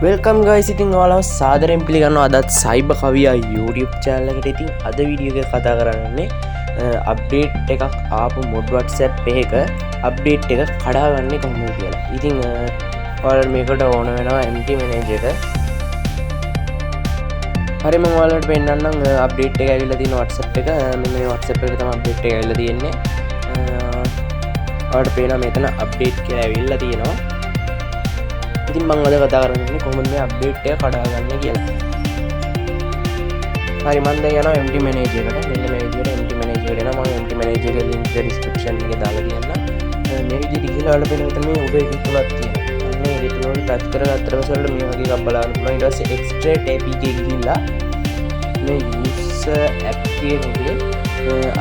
Welcome guys, ඉතින් ඔයාලව සාදරයෙන් පිළිගන්නවා අදත් සයිබර් කවියා YouTube channel එකට. ඉතින් අද වීඩියෝ එක කතා කරන්නේ අප්ඩේට් එකක් ආපු මොඩ් WhatsApp එකක අප්ඩේට් එක කඩාගන්නේ කොහොමද කියලා. ඉතින් ඔයාලට මේකට ඕන වෙනවා MT manager එක. හරි, මම ඔයාලට පෙන්නන්නම් අප්ඩේට් එක ඇවිල්ලා තියෙන WhatsApp එක. මෙන්න මේ WhatsApp එකේ තමයි අප්ඩේට් එක ඇවිල්ලා තියෙන්නේ. ඔයාලට පේනවා මෙතන අප්ඩේට් කියලා ඇවිල්ලා තියෙනවා. ඉතින් මම අද කතා කරන්නේ කොහොමද මේ අප්ඩේට් එක කඩාගන්නේ කියලා. හරි, මම දැන් යනවා MT manager එකට. මෙන්න මේ විදිහට MT manager එකට යනවා. මම MT manager එකේ link එක description එකේ දාලා තියන්නම්. මේ විදිහට ගිහලා ඔයාලට පේන මෙතන මේ උඩ එක තුනක් තියෙනවා. අන්න ඒ තුන වල ටච් කරගත්තට පස්සේ ඔයාලට මේ වගේ එකක් බලන්න පුළුවන්. ඊට පස්සේ extract APK ගිහිල්ලා මේ user app කියන එකේ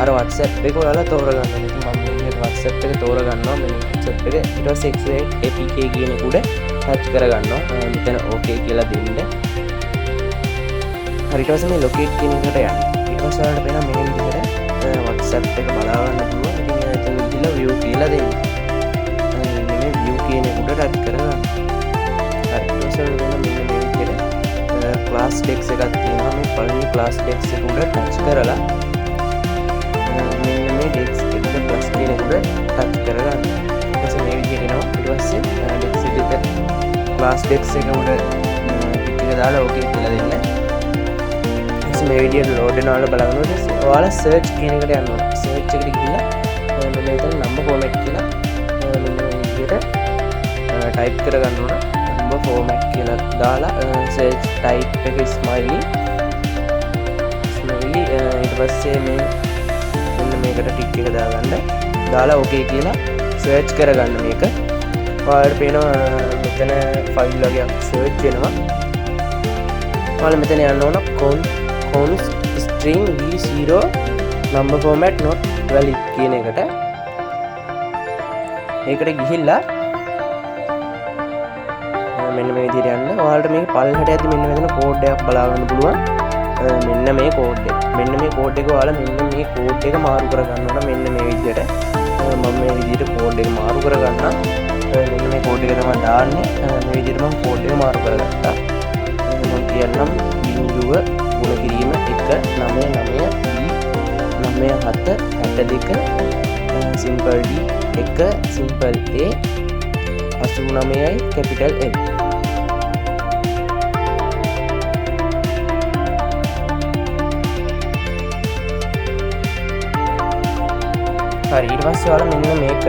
අර WhatsApp එක ඔයාලා තෝරගන්න. ඉතින් මම මේ WhatsApp එක තෝරගන්නවා. මේ WhatsApp එක ඊට පස්සේ extract APK කියන එක උඩ ටච් කරගන්නවා. මෙතන ඕකේ කියලා දෙන්න. හරි, ඊට පස්සේ මේ ලොකේට් කියන එකට යන්න. ඊට පස්සේ ඔයාලට වෙන මේ විදිහට WhatsApp එක බලා ගන්න පුළුවන්. ඉතින් එතන ගිහලා view කියලා දෙන්න. මේ view කියන එක උඩ ටච් කරගන්න. හරි, ඊට පස්සේ ඔයාලට වෙන මෙන්න මේ විදිහට class text එකක් තියෙනවා. මේ පළවෙනි class text එක උඩ ටච් කරලා මෙන්න මේ text එක plus කියන එක උඩ ටච් කරගන්න. ඊට පස්සේ මේ විදිහට එනවා. ඊට පස්සේ text එක class text එක උඩ ටික එක දාලා ඕකේ කියලා දෙන්න. ඊට මේ විදියට load වෙනවා බලන්න. ඊට ඔයාලා search කියන එකට යන්න ඕනේ. search එකට ගිහිල්ලා මෙන්න මෙතන number format කියලා මෙන්න මේ විදියට type කරගන්න ඕන. number format කියලා දාලා search type එක smiley ඊට පස්සේ මේ මෙන්න මේකට ටික් එක දාගන්න. දාලා ඕකේ කියලා search කරගන්න මේක. ඔයාලට පේනවා මෙතන ෆයිල් වගේක් සර්ච් වෙනවා. ඔයාලා මෙතන යන්න ඕන const string v0 number format not valid කියන එකට. ඒකට ගිහිල්ලා මෙන්න මේ විදිහට යන්න. ඔයාලට මේක පල්ලෙහාට යද්දි මෙන්න මෙතන කෝඩ් එකක් බලා ගන්න පුළුවන්. මෙන්න මේ කෝඩ් එක. මෙන්න මේ කෝඩ් එක ඔයාලා මෙන්න මේ කෝඩ් එක මාරු කරගන්න ඕන. මෙන්න මේ විදිහට. මම මේ විදිහට කෝඩ් එක මාරු කරගන්නම්. මෙන්න මේ කෝඩ් එක තමයි දාන්නේ. මේ විදිහට මම කෝඩ් එක මාරු කරගත්තා. මම කියන්නම් බිංදුව ගුණ කිරීම 199 B 97 62 simple D 1 simple A 89යි capital L. හරි, ඊට පස්සේ ඔයාලා මෙන්න මේක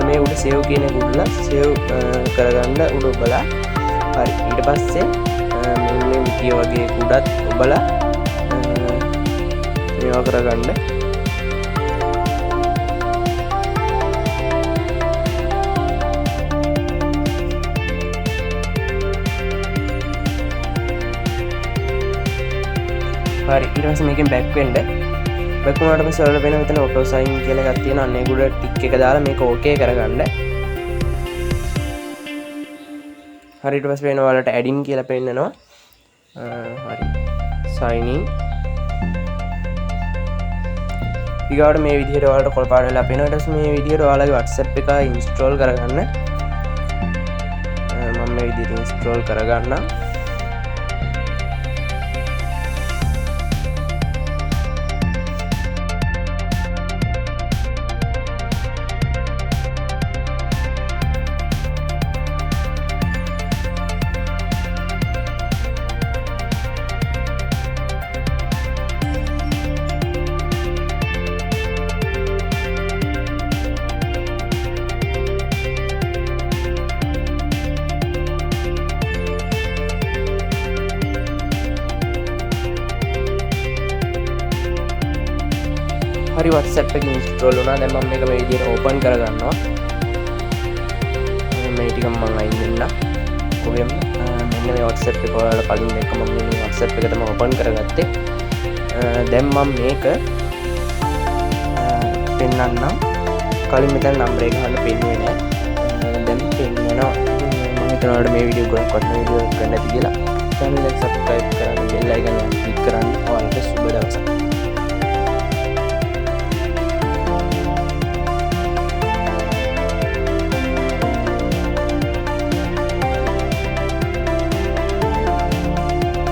මේ උඩ සේව් කියන එක උඩලා සේව් කරගන්න උඩ ඔබලා. හරි, ඊට පස්සේ මේ විදිය වගේ උඩත් ඔබලා මේවා කරගන්න. හරි, ඊට පස්සේ මේකෙන් බෑක් වෙන්න. බෑක් වුණාට පස්සේ ඔයාලට වෙන මෙතන auto sign කියලා එකක් තියෙනවා. අන්න ඒක උඩ ටික් එක දාලා මේක ඕකේ කරගන්න. හරි, ඊට පස්සේ වෙන ඔයාලට add in කියලා පෙන්නනවා. හරි, sign in. ඊගාට මේ විදිහට ඔයාලට කොළ පාට වෙලා පේනවා. ඊට පස්සේ මේ විදිහට ඔයාලගේ WhatsApp එක install කරගන්න. මම මේ විදිහට install කරගන්නම්. හරි, WhatsApp එක install වුණා. දැන් මම මේක මේ විදිහට open කරගන්නවා. මේ ටික මම අයින් වෙන්න. කොහෙන්ද මෙන්න මේ WhatsApp එක ඔයාලා කලින් එක මම මේ WhatsApp එක තමයි open කරගත්තේ. දැන් මම මේක පෙන්නන්නම්. කලින් මෙතන number එක ගන්න පෙන්නුවේ නෑ. දැන් පෙන්නනවා. මම හිතනවා මේ වීඩියෝ ගොඩක් වටින වීඩියෝ එකක් ගන්න ඇති කියලා. channel එක subscribe කරන්න, bell icon එක click කරන්න. ඔයාලට සුබ දවසක්.